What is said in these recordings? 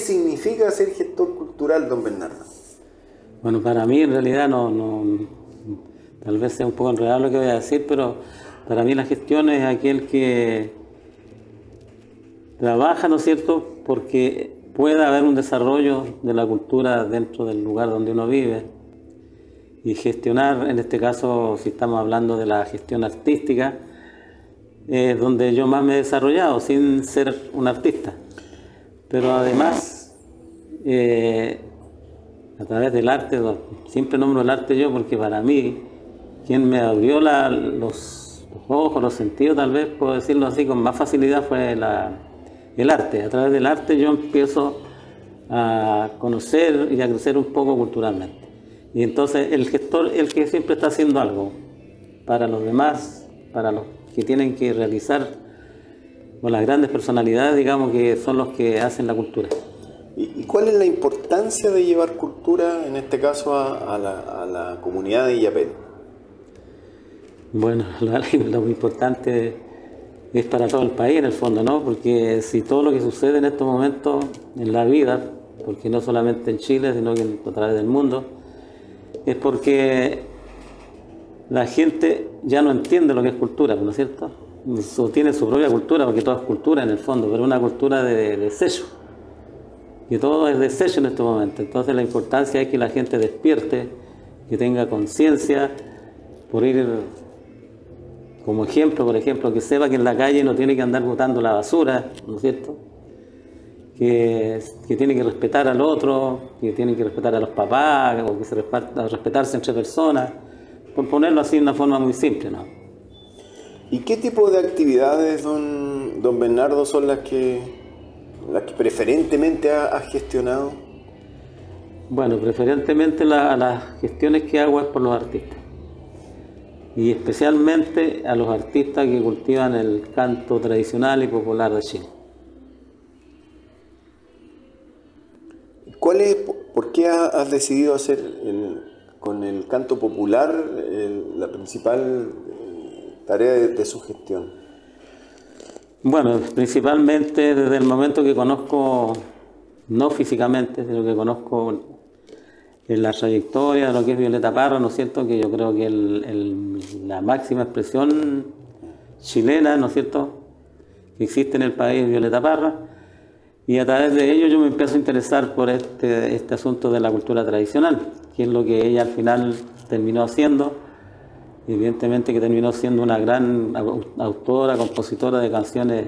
significa ser gestor cultural, don Bernardo? Bueno, para mí en realidad tal vez sea un poco enredado lo que voy a decir, pero para mí la gestión es aquel que trabaja, ¿no es cierto?, porque pueda haber un desarrollo de la cultura dentro del lugar donde uno vive. Y gestionar, en este caso, si estamos hablando de la gestión artística, es donde yo más me he desarrollado, sin ser un artista. Pero además, a través del arte, siempre nombro el arte yo, porque para mí, quien me abrió los ojos, los sentidos, tal vez, puedo decirlo así, con más facilidad fue el arte. A través del arte yo empiezo a conocer y a crecer un poco culturalmente. Y entonces el gestor es el que siempre está haciendo algo para los demás, para los que tienen que realizar, o las grandes personalidades, digamos, que son los que hacen la cultura. ¿Y cuál es la importancia de llevar cultura, en este caso, a la comunidad de Illapel? Bueno, lo importante es para todo el país, en el fondo, ¿no? Porque si todo lo que sucede en estos momentos en la vida, porque no solamente en Chile, sino que a través del mundo, es porque la gente ya no entiende lo que es cultura, ¿no es cierto? O tiene su propia cultura, porque todo es cultura en el fondo, pero una cultura de desecho. Y todo es desecho en este momento. Entonces la importancia es que la gente despierte, que tenga conciencia, por ir como ejemplo, por ejemplo, que sepa que en la calle no tiene que andar botando la basura, ¿no es cierto? Que tiene que respetar al otro, que tiene que respetar a los papás, o que respetarse entre personas, por ponerlo así de una forma muy simple, ¿no? ¿Y qué tipo de actividades, don Bernardo, son las que preferentemente ha gestionado? Bueno, preferentemente las gestiones que hago es por los artistas. Y especialmente a los artistas que cultivan el canto tradicional y popular de Chile. ¿Por qué has decidido hacer con el canto popular la principal tarea de su gestión? Bueno, principalmente desde el momento que conozco, no físicamente, sino que conozco en la trayectoria de lo que es Violeta Parra, ¿no es cierto?, que yo creo que la máxima expresión chilena, ¿no es cierto?, que existe en el país es Violeta Parra, y a través de ello yo me empiezo a interesar por este asunto de la cultura tradicional, que es lo que ella al final terminó haciendo. Evidentemente que terminó siendo una gran autora, compositora de canciones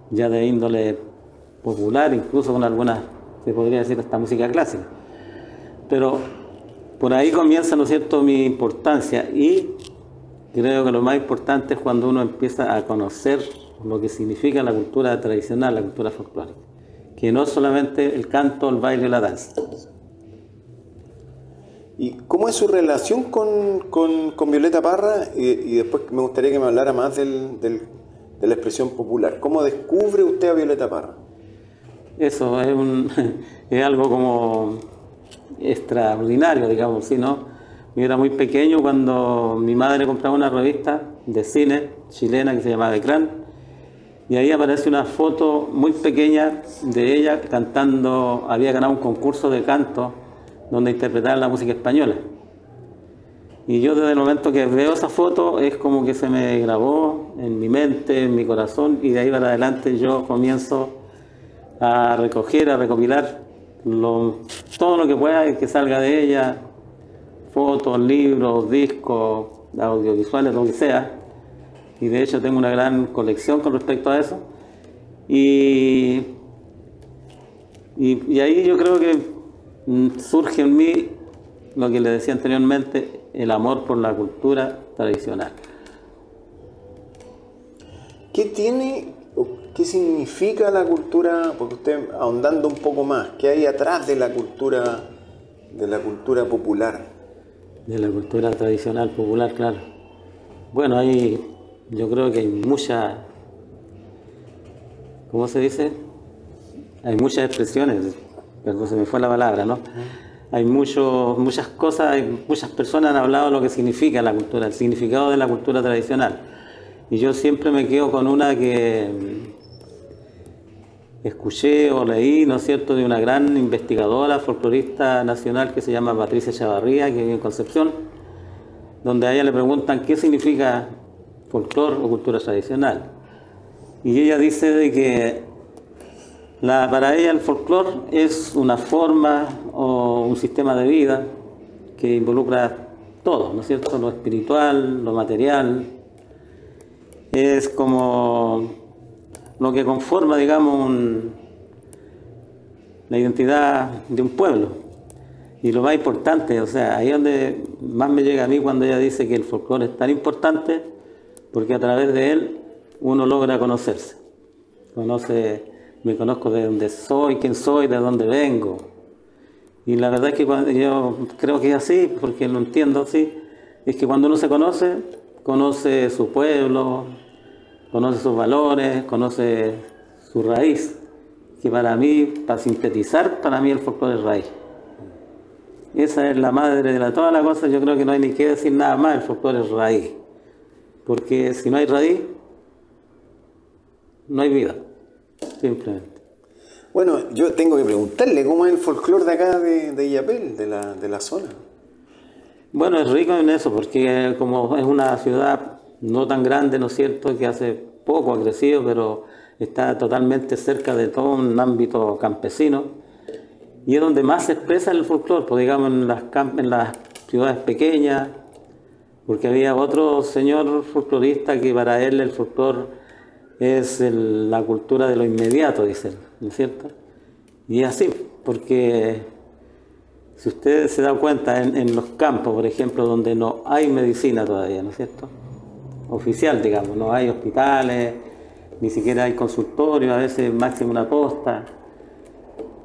ya de índole popular, incluso con algunas, se podría decir, hasta música clásica. Pero por ahí comienza, ¿no es cierto?, mi importancia, y creo que lo más importante es cuando uno empieza a conocer lo que significa la cultura tradicional, la cultura folclórica, que no es solamente el canto, el baile y la danza. ¿Y cómo es su relación con Violeta Parra? Y después me gustaría que me hablara más de la expresión popular. ¿Cómo descubre usted a Violeta Parra? Eso es algo como extraordinario, digamos, ¿sí, no? Yo era muy pequeño cuando mi madre compraba una revista de cine chilena que se llamaba Ecrán, y ahí aparece una foto muy pequeña de ella cantando, había ganado un concurso de canto donde interpretaba la música española. Y yo desde el momento que veo esa foto es como que se me grabó en mi mente, en mi corazón, y de ahí para adelante yo comienzo a recoger, a recopilar todo lo que pueda que salga de ella, fotos, libros, discos, audiovisuales, lo que sea. Y de hecho tengo una gran colección con respecto a eso. Y ahí yo creo que surge en mí lo que le decía anteriormente, el amor por la cultura tradicional. ¿Qué tiene o qué significa la cultura, porque usted ahondando un poco más, qué hay atrás de la cultura popular? De la cultura tradicional popular, claro. Bueno, yo creo que hay muchas, ¿cómo se dice? Hay muchas expresiones, perdón, se me fue la palabra, ¿no? Hay muchas cosas, muchas personas han hablado de lo que significa la cultura, el significado de la cultura tradicional. Y yo siempre me quedo con una que escuché o leí, ¿no es cierto?, de una gran investigadora folclorista nacional que se llama Patricia Chavarría, que vive en Concepción, donde a ella le preguntan qué significa folclor o cultura tradicional. Y ella dice de que para ella el folclor es una forma o un sistema de vida que involucra todo, ¿no es cierto?, lo espiritual, lo material. Es como lo que conforma, digamos, la identidad de un pueblo. Y lo más importante, o sea, ahí es donde más me llega a mí cuando ella dice que el folclore es tan importante, porque a través de él uno logra conocerse. Me conozco de dónde soy, quién soy, de dónde vengo. Y la verdad es que yo creo que es así, porque lo entiendo así, es que cuando uno se conoce, conoce su pueblo, conoce sus valores, conoce su raíz, que para mí, para sintetizar, para mí el folclore es raíz. Esa es la madre de toda la cosa, yo creo que no hay ni que decir nada más, el folclore es raíz. Porque si no hay raíz, no hay vida, simplemente. Bueno, yo tengo que preguntarle cómo es el folclore de acá de Illapel, de la zona. Bueno, es rico en eso, porque como es una ciudad no tan grande, ¿no es cierto?, que hace poco ha crecido, pero está totalmente cerca de todo un ámbito campesino, y es donde más se expresa el folclore, pues digamos en las ciudades pequeñas, porque había otro señor folclorista que para él el folclore es la cultura de lo inmediato, dice él, ¿no es cierto? Y es así, porque si ustedes se dan cuenta en los campos, por ejemplo, donde no hay medicina todavía, ¿no es cierto?, oficial, digamos, no hay hospitales, ni siquiera hay consultorios, a veces máximo una posta,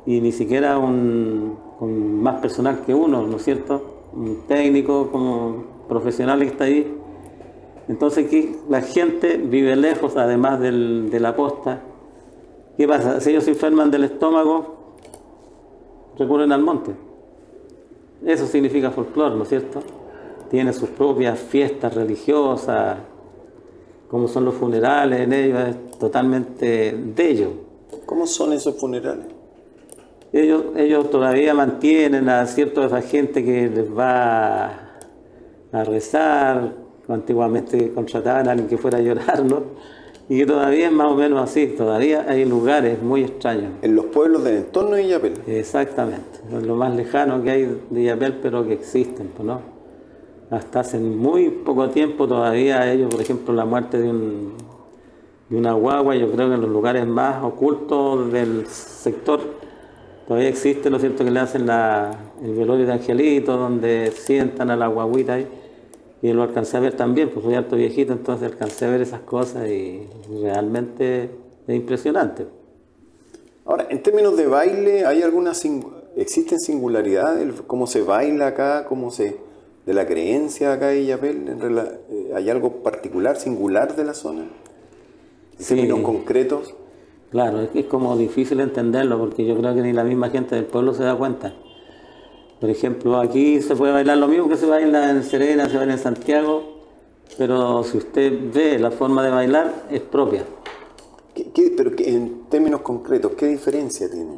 y ni siquiera con más personal que uno, ¿no es cierto?, un técnico como profesional que está ahí. Entonces aquí la gente vive lejos, además de la posta. ¿Qué pasa? Si ellos se enferman del estómago, recurren al monte. Eso significa folclore, ¿no es cierto? Tiene sus propias fiestas religiosas, como son los funerales en ellos, es totalmente de ellos. ¿Cómo son esos funerales? Ellos todavía mantienen a cierta esa gente que les va a rezar. Antiguamente contrataban a alguien que fuera a llorarlo, y que todavía es más o menos así, todavía hay lugares muy extraños. En los pueblos del entorno de Illapel. Exactamente, es lo más lejano que hay de Illapel, pero que existen, ¿no? Hasta hace muy poco tiempo todavía ellos, por ejemplo, la muerte de una guagua, yo creo que en los lugares más ocultos del sector todavía existe, ¿no es cierto?, que le hacen el velorio de angelito, donde sientan a la guaguita ahí. Y lo alcancé a ver también, pues soy harto viejito, entonces alcancé a ver esas cosas y realmente es impresionante. Ahora, en términos de baile, ¿existen singularidades? ¿Cómo se baila acá? ¿De la creencia acá de Illapel? ¿Hay algo particular, singular de la zona? ¿En términos concretos? Claro, es como difícil entenderlo, porque yo creo que ni la misma gente del pueblo se da cuenta. Por ejemplo, aquí se puede bailar lo mismo que se baila en Serena, se baila en Santiago, pero si usted ve la forma de bailar, es propia. Pero en términos concretos, ¿qué diferencia tiene?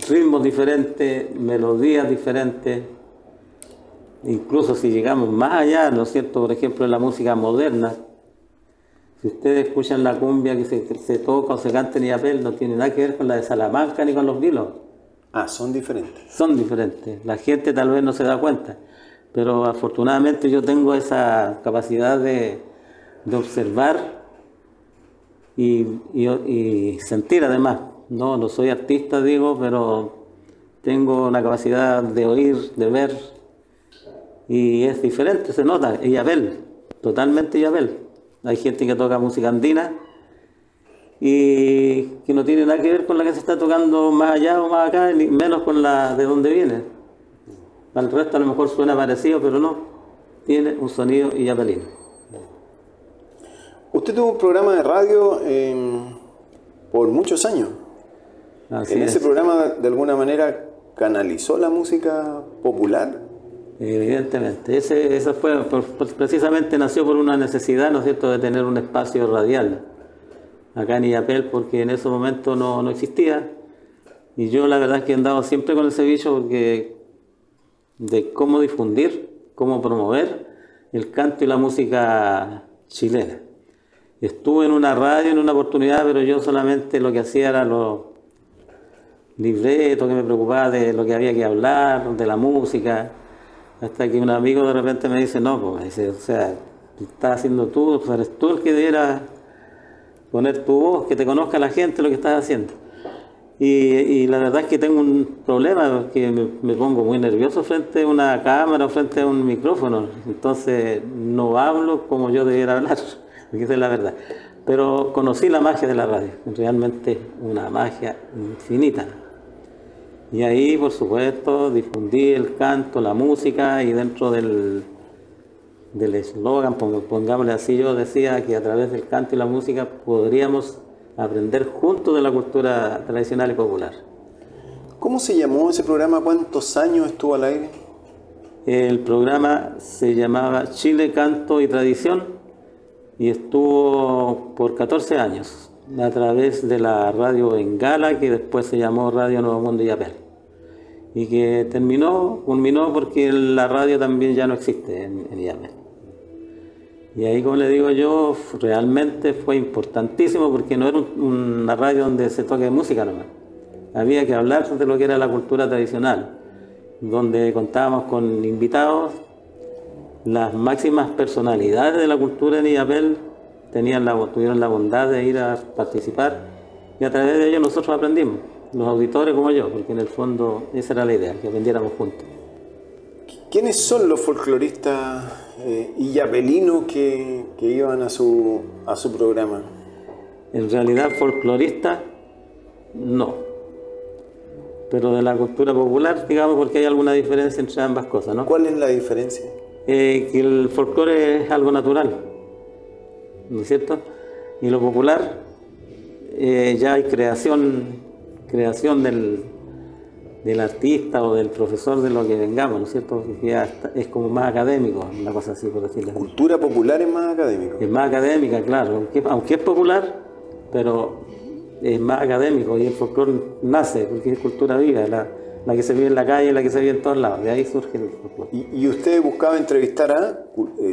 Ritmos diferentes, melodías diferentes, incluso si llegamos más allá, ¿no es cierto?, por ejemplo, en la música moderna, si ustedes escuchan la cumbia que se toca o se canta en Illapel, no tiene nada que ver con la de Salamanca ni con los vilos. Ah, son diferentes. Son diferentes. La gente tal vez no se da cuenta, pero afortunadamente yo tengo esa capacidad de observar y sentir además. No soy artista, digo, pero tengo una capacidad de oír, de ver, y es diferente, se nota. Illapel, totalmente Illapel. Hay gente que toca música andina y que no tiene nada que ver con la que se está tocando más allá o más acá, ni menos con la de donde viene. Al resto a lo mejor suena parecido, pero no, tiene un sonido illapelino. Usted tuvo un programa de radio por muchos años. Así ese programa, de alguna manera, canalizó la música popular. Evidentemente, eso precisamente nació por una necesidad, ¿no es cierto?, de tener un espacio radial. acá en Illapel, porque en ese momento no existía. Y yo la verdad es que he andado siempre con ese bicho de cómo difundir, cómo promover el canto y la música chilena. Estuve en una radio en una oportunidad, pero yo solamente lo que hacía era los libretos, que me preocupaba de lo que había que hablar, de la música, hasta que un amigo de repente me dice, no, pues, dice, o sea, estás haciendo tú, pues eres tú el que debiera poner tu voz, que te conozca la gente lo que estás haciendo. Y la verdad es que tengo un problema, porque me pongo muy nervioso frente a una cámara o frente a un micrófono, entonces no hablo como yo debiera hablar, porque esa es la verdad. Pero conocí la magia de la radio, realmente una magia infinita. Y ahí, por supuesto, difundí el canto, la música, y dentro del eslogan, pongámosle así, yo decía que a través del canto y la música podríamos aprender juntos de la cultura tradicional y popular. ¿Cómo se llamó ese programa? ¿Cuántos años estuvo al aire? El programa se llamaba Chile, Canto y Tradición y estuvo por 14 años a través de la radio Bengala, que después se llamó Radio Nuevo Mundo Illapel, y que culminó porque la radio también ya no existe en Illapel. Y ahí, como le digo yo, realmente fue importantísimo, porque no era una radio donde se toque música nomás. Había que hablar de lo que era la cultura tradicional, donde contábamos con invitados, las máximas personalidades de la cultura en Illapel tuvieron la bondad de ir a participar, y a través de ellos nosotros aprendimos, los auditores como yo, porque en el fondo esa era la idea, que aprendiéramos juntos. ¿Quiénes son los folcloristas illapelinos que iban a su programa? En realidad folclorista no, pero de la cultura popular, digamos, porque hay alguna diferencia entre ambas cosas, ¿no? ¿Cuál es la diferencia? Que el folclore es algo natural, ¿no es cierto? Y lo popular ya hay creación del artista o del profesor, de lo que vengamos, ¿no es cierto? Que ya es como más académico, una cosa así, por decirlo así. ¿Cultura popular es más académico? Es más académica, claro, aunque es popular, pero es más académico, y el folclore nace porque es cultura viva, la que se vive en la calle, la que se vive en todos lados, de ahí surge el folclore. ¿Y usted buscaba entrevistar a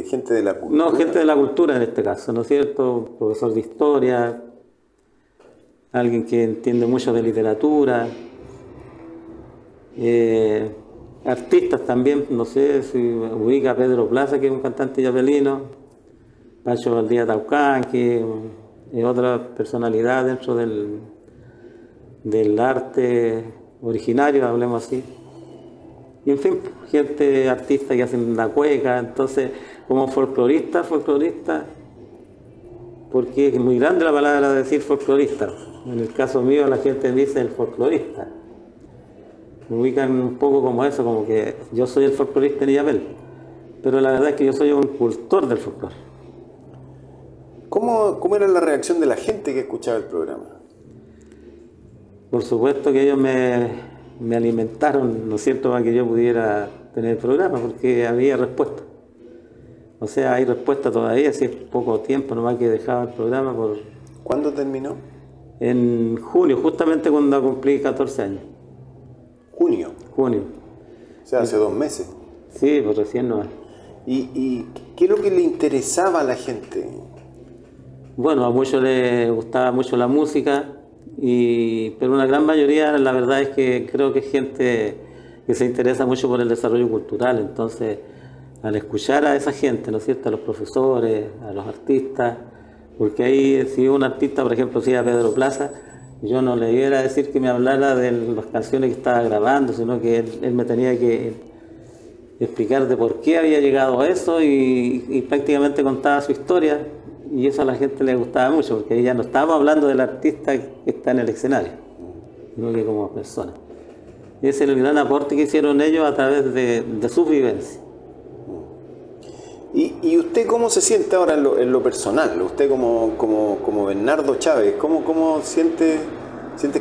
gente de la cultura? No, gente de la cultura en este caso, ¿no es cierto? Profesor de historia, alguien que entiende mucho de literatura, artistas también, no sé si ubica a Pedro Plaza, que es un cantante illapelino, Pacho Valdía Taucán, que es otra personalidad dentro del arte originario, hablemos así. Y en fin, gente, artista que hacen la cueca. Entonces, como folclorista, porque es muy grande la palabra decir folclorista. En el caso mío la gente dice el folclorista. Me ubican un poco como eso, como que yo soy el folclorista en Illapel. Pero la verdad es que yo soy un cultor del folclore. ¿Cómo era la reacción de la gente que escuchaba el programa? Por supuesto que ellos me alimentaron, ¿no es cierto?, para que yo pudiera tener el programa, porque había respuesta. O sea, hay respuesta todavía, hace poco tiempo nomás que dejaba el programa por... ¿Cuándo terminó? En junio, justamente cuando cumplí 14 años. ¿Junio? Junio. O sea, hace 2 meses. Sí, pues recién no. ¿Y qué es lo que le interesaba a la gente? Bueno, a muchos les gustaba mucho la música, pero una gran mayoría, la verdad es que creo que es gente que se interesa mucho por el desarrollo cultural. Entonces, al escuchar a esa gente, ¿no es cierto?, a los profesores, a los artistas, porque ahí, si un artista, por ejemplo, si era Pedro Plaza, yo no le iba a decir que me hablara de las canciones que estaba grabando, sino que él me tenía que explicar de por qué había llegado a eso, y prácticamente contaba su historia, y eso a la gente le gustaba mucho, porque ahí ya no estábamos hablando del artista que está en el escenario, sino que como persona. Y ese es el gran aporte que hicieron ellos a través de sus vivencias. ¿Y usted cómo se siente ahora en lo personal? Usted como Bernardo Chávez, ¿cómo siente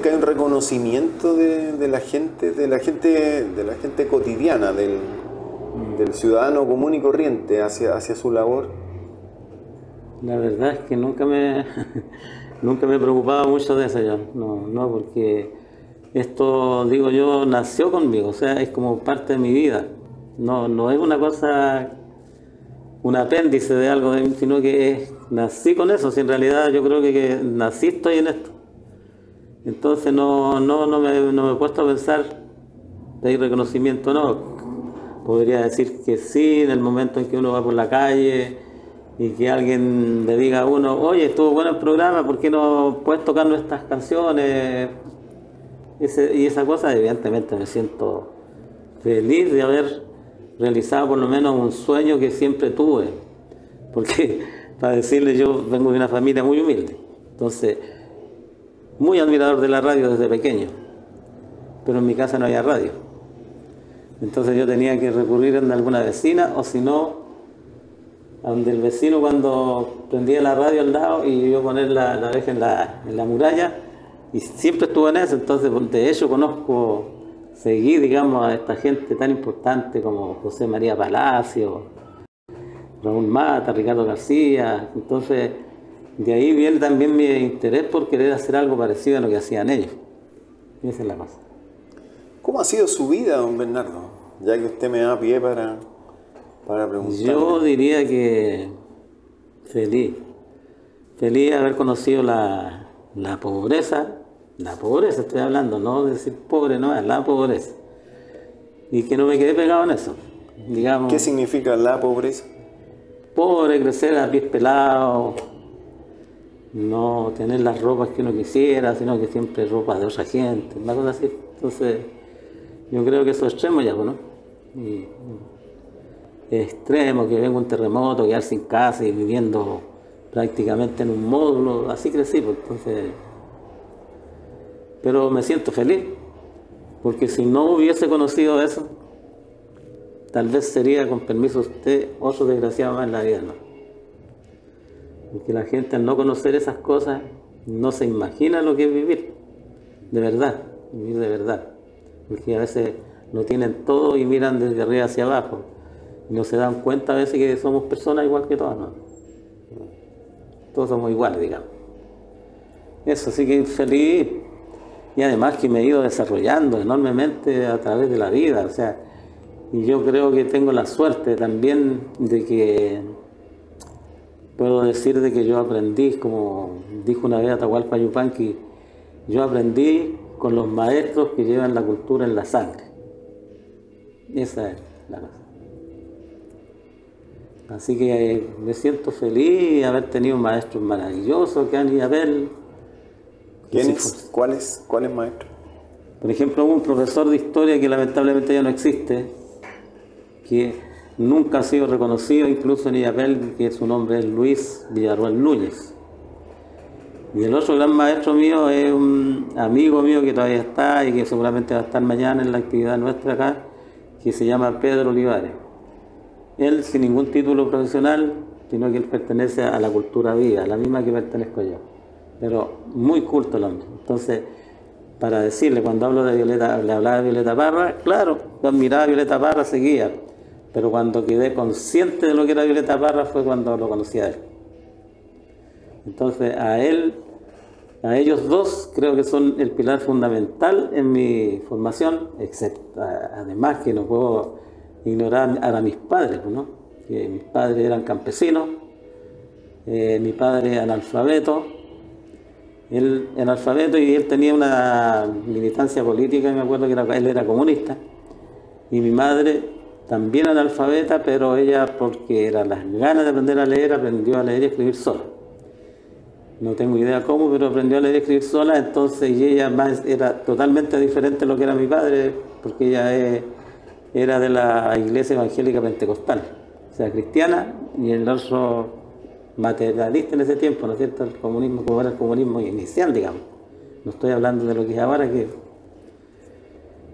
que hay un reconocimiento de la gente cotidiana, del ciudadano común y corriente hacia su labor? La verdad es que nunca me nunca me preocupaba mucho de eso yo, no, porque esto, digo yo, nació conmigo, o sea, es como parte de mi vida. No es una cosa, un apéndice de algo, sino que nací con eso. Si en realidad yo creo que nací, estoy en esto. Entonces no me he puesto a pensar de ahí reconocimiento, no. Podría decir que sí, en el momento en que uno va por la calle y que alguien le diga a uno, oye, estuvo bueno el programa, ¿por qué no puedes tocar nuestras canciones? Y esa cosa, evidentemente me siento feliz de haber realizado por lo menos un sueño que siempre tuve. Porque, para decirle, yo vengo de una familia muy humilde. Entonces, muy admirador de la radio desde pequeño. Pero en mi casa no había radio. Entonces yo tenía que recurrir a alguna vecina, o si no, a donde el vecino cuando prendía la radio al lado y yo poner la oreja en la muralla, y siempre estuve en eso. Entonces de hecho seguí, digamos, a esta gente tan importante como José María Palacio, Raúl Mata, Ricardo García. Entonces de ahí viene también mi interés por querer hacer algo parecido a lo que hacían ellos. Y esa es la cosa. ¿Cómo ha sido su vida, don Bernardo? Ya que usted me da pie para preguntar. Yo diría que feliz de haber conocido la pobreza estoy hablando, no de decir pobre, no, es la pobreza. Y que no me quedé pegado en eso, digamos. ¿Qué significa la pobreza? Pobre, crecer a pies pelados, no tener las ropas que uno quisiera, sino que siempre ropa de otra gente, una cosa así. Entonces, yo creo que eso es extremo ya, ¿no? Y extremo, que venga un terremoto, quedar sin casa y viviendo prácticamente en un módulo, así crecí, pues, entonces. Pero me siento feliz, porque si no hubiese conocido eso, tal vez sería, con permiso de usted, otro desgraciado más en la vida, ¿no? Porque la gente, al no conocer esas cosas, no se imagina lo que es vivir, de verdad, vivir de verdad. Porque a veces lo tienen todo y miran desde arriba hacia abajo, y no se dan cuenta a veces que somos personas igual que todas, ¿no? Todos somos iguales, digamos. Eso, sí que feliz. Y además que me he ido desarrollando enormemente a través de la vida, o sea, y yo creo que tengo la suerte también de que puedo decir de que yo aprendí, como dijo una vez Atahualpa Yupanqui, yo aprendí con los maestros que llevan la cultura en la sangre. Esa es la cosa. Así que me siento feliz de haber tenido maestros maravillosos que han ido a ver. ¿Quiénes? ¿Cuáles maestros? Por ejemplo, hubo un profesor de historia que lamentablemente ya no existe, que nunca ha sido reconocido, incluso en Illapel, que su nombre es Luis Villarroel Núñez. Y el otro gran maestro mío es un amigo mío que todavía está y que seguramente va a estar mañana en la actividad nuestra acá, que se llama Pedro Olivares. Él sin ningún título profesional, sino que él pertenece a la cultura viva, a la misma que pertenezco yo. Pero muy culto el hombre. Entonces, para decirle, cuando hablo de Violeta, le hablaba de Violeta Parra, claro, yo admiraba a Violeta Parra, seguía, pero cuando quedé consciente de lo que era Violeta Parra fue cuando lo conocí a él. Entonces, a ellos dos creo que son el pilar fundamental en mi formación, excepto, además que no puedo ignorar a mis padres, ¿no? Que mis padres eran campesinos, mi padre analfabeto, él analfabeto y él tenía una militancia política, me acuerdo que él era comunista, y mi madre también analfabeta, pero ella, porque era las ganas de aprender a leer, aprendió a leer y escribir sola. No tengo idea cómo, pero aprendió a leer y escribir sola, entonces, y ella más era totalmente diferente a lo que era mi padre, porque ella era de la iglesia evangélica pentecostal, o sea, cristiana, y el otro materialista en ese tiempo, ¿no es cierto? El comunismo, como era el comunismo inicial, digamos. No estoy hablando de lo que es ahora, que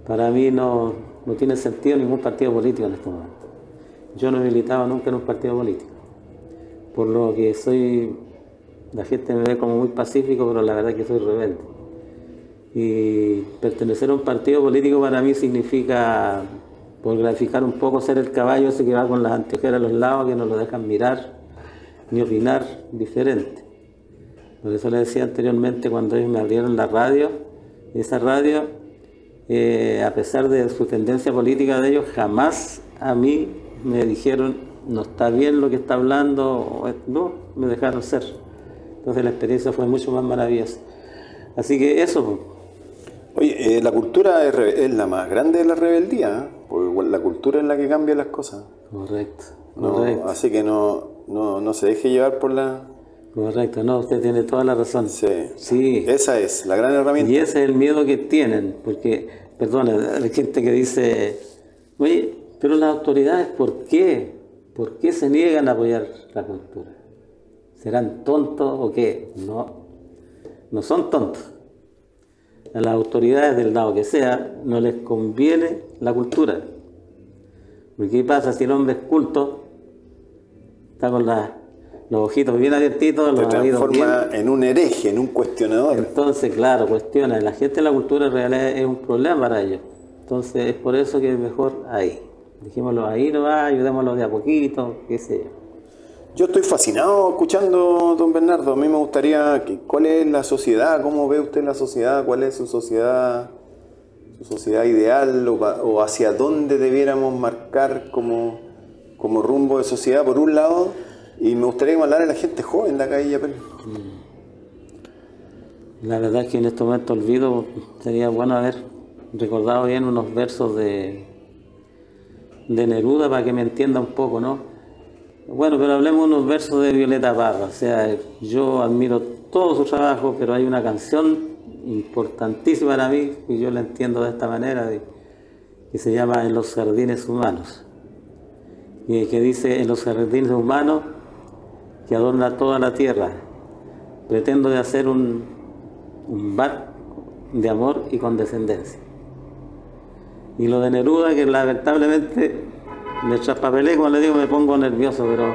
para mí no tiene sentido ningún partido político en este momento. Yo no he militado nunca en un partido político, por lo que soy, la gente me ve como muy pacífico, pero la verdad es que soy rebelde. Y pertenecer a un partido político para mí significa, por graficar un poco, ser el caballo ese que va con las anteojeras a los lados, que no lo dejan mirar ni opinar diferente. Por eso le decía anteriormente, cuando ellos me abrieron la radio, esa radio, a pesar de su tendencia política de ellos, jamás a mí me dijeron, no está bien lo que está hablando, no, me dejaron ser. Entonces la experiencia fue mucho más maravillosa. Así que eso. Oye, la cultura es la más grande de la rebeldía, ¿eh? Porque la cultura es la que cambia las cosas. Correcto, No, correcto. así que no se deje llevar por la... Correcto, no, usted tiene toda la razón. Sí. Sí. Esa es la gran herramienta. Y ese es el miedo que tienen, porque, perdona, hay gente que dice, oye, pero las autoridades, ¿por qué? ¿Por qué se niegan a apoyar la cultura? ¿Serán tontos o qué? No, no son tontos. A las autoridades del lado que sea, no les conviene la cultura. Porque ¿qué pasa si el hombre es culto? Está con los ojitos bien abiertitos, Se los oídos bien. transforma en un hereje, en un cuestionador. Entonces, claro, cuestiona. La gente de la cultura en realidad es un problema para ellos. Entonces, es por eso que es mejor ahí. Dijémoslo ahí nomás, ayudémoslo de a poquito, qué sé yo. Yo estoy fascinado escuchando, don Bernardo. A mí me gustaría, ¿cuál es la sociedad? ¿Cómo ve usted la sociedad? ¿Cuál es su sociedad ideal? ¿O hacia dónde debiéramos marcar como rumbo de sociedad, por un lado? Y me gustaría hablar a la gente joven de acá de Illapel. La verdad es que en este momento olvido, sería bueno haber recordado bien unos versos de Neruda para que me entienda un poco, ¿no? Bueno, pero hablemos unos versos de Violeta Parra. O sea, yo admiro todo su trabajo, pero hay una canción importantísima para mí, que yo la entiendo de esta manera, que se llama En los jardines humanos. Y que dice, en los jardines humanos que adorna toda la tierra, pretendo de hacer un bar de amor y condescendencia. Y lo de Neruda, que lamentablemente me traspapelé, como le digo, me pongo nervioso, pero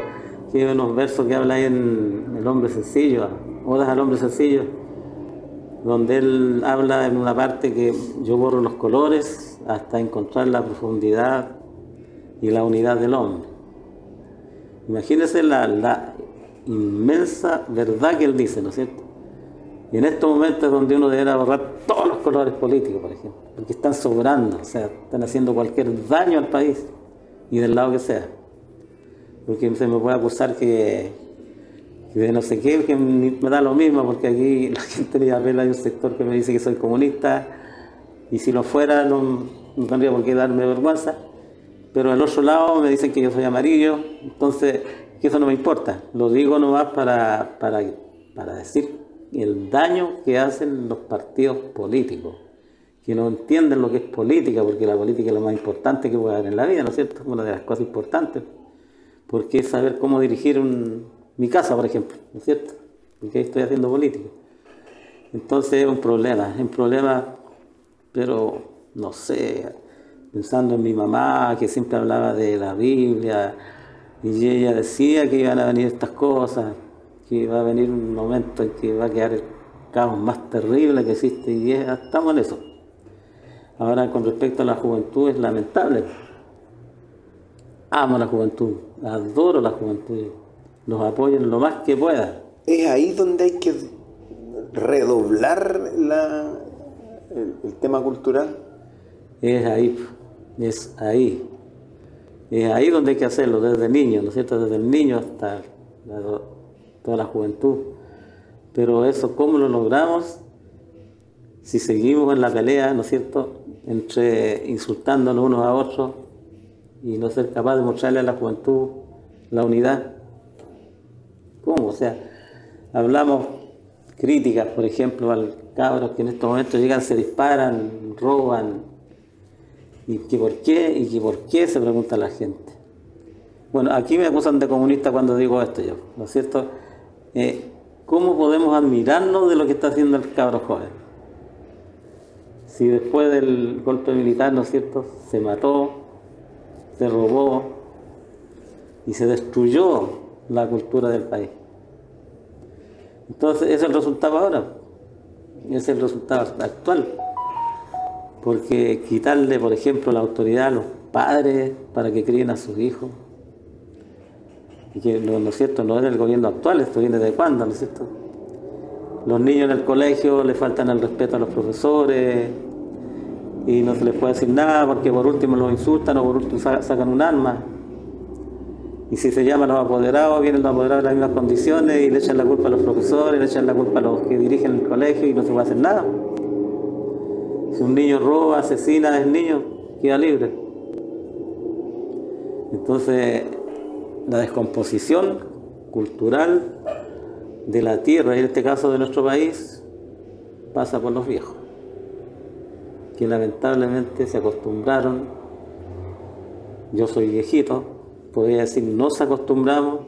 que hay unos versos que habla ahí en El hombre sencillo, Odas al hombre sencillo, donde él habla en una parte que yo borro los colores hasta encontrar la profundidad y la unidad del hombre. Imagínense la inmensa verdad que él dice, ¿no es cierto? Y en estos momentos es donde uno deberá borrar todos los colores políticos, por ejemplo, porque están sobrando, o sea, están haciendo cualquier daño al país, y del lado que sea. Porque se me puede acusar que de no sé qué, que me da lo mismo, porque aquí la gente de Illapel hay un sector que me dice que soy comunista, y si lo fuera no tendría por qué darme vergüenza, pero al otro lado me dicen que yo soy amarillo, entonces que eso no me importa, lo digo nomás para decir el daño que hacen los partidos políticos, que no entienden lo que es política, porque la política es lo más importante que puede haber en la vida, ¿no es cierto? Una de las cosas importantes, porque es saber cómo dirigir mi casa, por ejemplo, ¿no es cierto? Porque ahí estoy haciendo política. Entonces es un problema, pero no sé, pensando en mi mamá, que siempre hablaba de la Biblia, y ella decía que iban a venir estas cosas, que va a venir un momento en que va a quedar el caos más terrible que existe, y estamos en eso. Ahora, con respecto a la juventud, es lamentable. Amo la juventud, adoro la juventud, los apoyo en lo más que pueda. Es ahí donde hay que redoblar el tema cultural. Es ahí. Es ahí donde hay que hacerlo, desde niño, ¿no es cierto? Desde el niño hasta toda la juventud. Pero eso, ¿cómo lo logramos? Si seguimos en la pelea, ¿no es cierto?, entre insultándonos unos a otros y no ser capaz de mostrarle a la juventud la unidad. ¿Cómo? O sea, hablamos críticas, por ejemplo, a cabros que en estos momentos llegan, se disparan, roban, y que por qué se pregunta la gente. Bueno, aquí me acusan de comunista cuando digo esto yo, ¿no es cierto? ¿Cómo podemos admirarnos de lo que está haciendo el cabro joven? Si después del golpe militar, ¿no es cierto?, se mató, se robó y se destruyó la cultura del país. Entonces, ese es el resultado ahora, ese es el resultado actual. Porque quitarle, por ejemplo, la autoridad a los padres para que críen a sus hijos, y que, ¿no es cierto?, no es del gobierno actual, esto viene de cuándo, ¿no es cierto?, Los niños en el colegio le faltan el respeto a los profesores y no se les puede decir nada porque por último los insultan o por último sacan un arma. Y si se llaman los apoderados, vienen los apoderados en las mismas condiciones y le echan la culpa a los profesores, le echan la culpa a los que dirigen el colegio y no se puede hacer nada. Si un niño roba, asesina, es niño, queda libre. Entonces, la descomposición cultural de la tierra, y en este caso de nuestro país, pasa por los viejos, que lamentablemente se acostumbraron. Yo soy viejito, podría decir nos acostumbramos,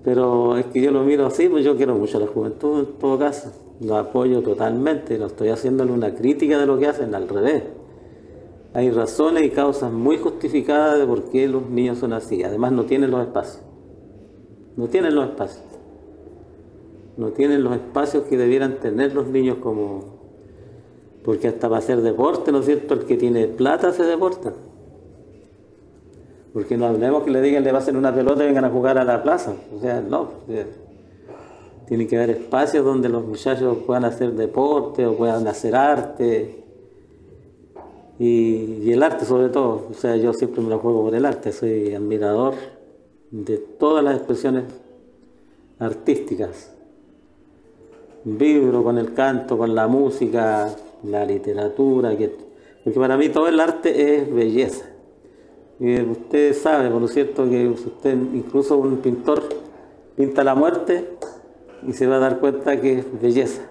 pero es que yo lo miro así, pues yo quiero mucho a la juventud en todo caso, lo apoyo totalmente, no estoy haciéndole una crítica de lo que hacen, al revés. Hay razones y causas muy justificadas de por qué los niños son así. Además no tienen los espacios. No tienen los espacios. No tienen los espacios que debieran tener los niños como... Porque hasta para hacer deporte, ¿no es cierto? El que tiene plata hace deporte. Porque no hablemos que le digan le pasen una pelota y vengan a jugar a la plaza. O sea, no. Tiene que haber espacios donde los muchachos puedan hacer deporte o puedan hacer arte. Y el arte sobre todo. O sea, yo siempre me lo juego por el arte. Soy admirador de todas las expresiones artísticas. Vibro con el canto, con la música, la literatura. Porque para mí todo el arte es belleza. Y usted sabe, por lo cierto, que usted, incluso un pintor, pinta la muerte y se va a dar cuenta que es belleza.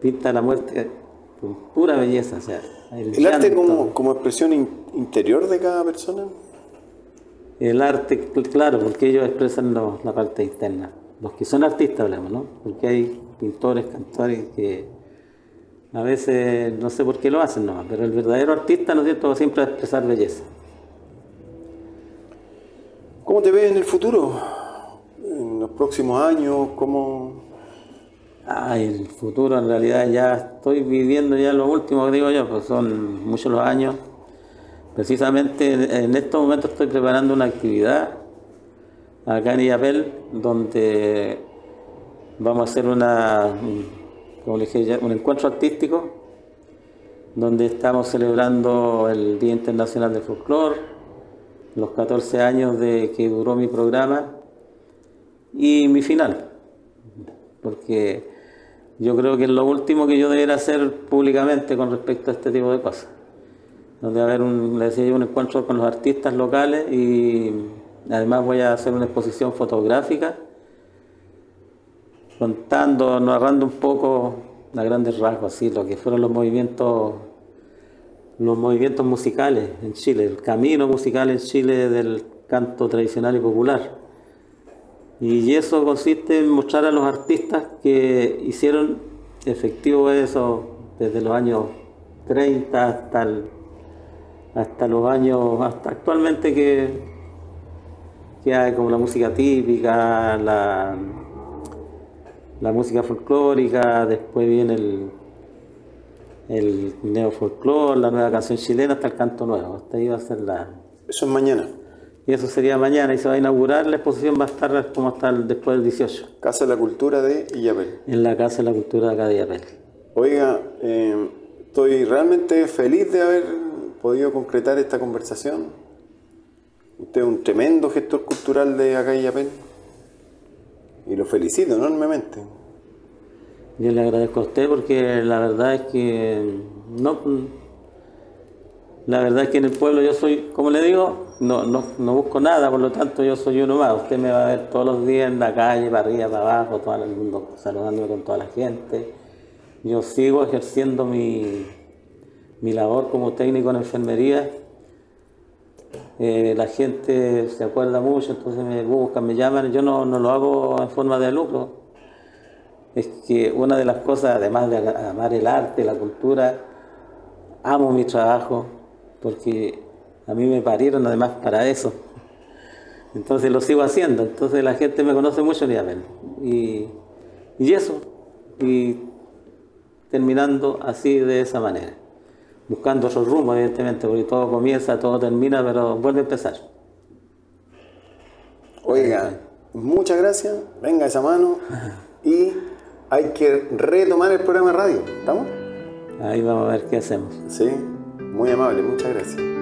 Pinta la muerte con pura belleza. O sea, ¿el arte como expresión interior de cada persona? El arte, claro, porque ellos expresan la parte externa. Los que son artistas hablamos, ¿no? Porque hay pintores, cantores que a veces no sé por qué lo hacen nomás, pero el verdadero artista, ¿no es cierto?, va siempre a expresar belleza. ¿Cómo te ves en el futuro? ¿En los próximos años? ¿Cómo...? En el futuro en realidad ya estoy viviendo ya lo último que digo yo, pues son muchos los años. Precisamente en estos momentos estoy preparando una actividad acá en Illapel donde vamos a hacer como le dije ya, un encuentro artístico donde estamos celebrando el Día Internacional del Folclore, los 14 años que duró mi programa y mi final, porque yo creo que es lo último que yo debería hacer públicamente con respecto a este tipo de cosas. Donde va a haber le decía yo, un encuentro con los artistas locales y además voy a hacer una exposición fotográfica contando, narrando un poco a grandes rasgos, así, lo que fueron los movimientos musicales en Chile, el camino musical en Chile del canto tradicional y popular. Y eso consiste en mostrar a los artistas que hicieron efectivo eso desde los años 30 hasta los años, hasta actualmente que hay como la música típica, la música folclórica, después viene el neofolclore, la nueva canción chilena, hasta el canto nuevo. Hasta ahí va a ser Eso es mañana. Y eso sería mañana y se va a inaugurar, la exposición va a estar como hasta después del 18. Casa de la Cultura de Illapel. En la Casa de la Cultura de acá de Illapel. Oiga, estoy realmente feliz de haber podido concretar esta conversación. Usted es un tremendo gestor cultural de acá de Illapel y lo felicito enormemente. Yo le agradezco a usted porque la verdad es que la verdad es que en el pueblo yo soy, como le digo, no busco nada, por lo tanto yo soy uno más. Usted me va a ver todos los días en la calle, para arriba, para abajo, todo el mundo saludándome con toda la gente. Yo sigo ejerciendo mi labor como técnico en enfermería. La gente se acuerda mucho, entonces me buscan, me llaman. Yo no lo hago en forma de lucro. Es que una de las cosas, además de amar el arte, la cultura, amo mi trabajo, porque a mí me parieron además para eso. Entonces lo sigo haciendo. Entonces la gente me conoce mucho en Illapel. Y eso. Y terminando así de esa manera. Buscando otro rumbo, evidentemente, porque todo comienza, todo termina, pero vuelve a empezar. Oiga, muchas gracias. Venga esa mano y hay que retomar el programa de radio. ¿Estamos? Ahí vamos a ver qué hacemos. Sí, muy amable, muchas gracias.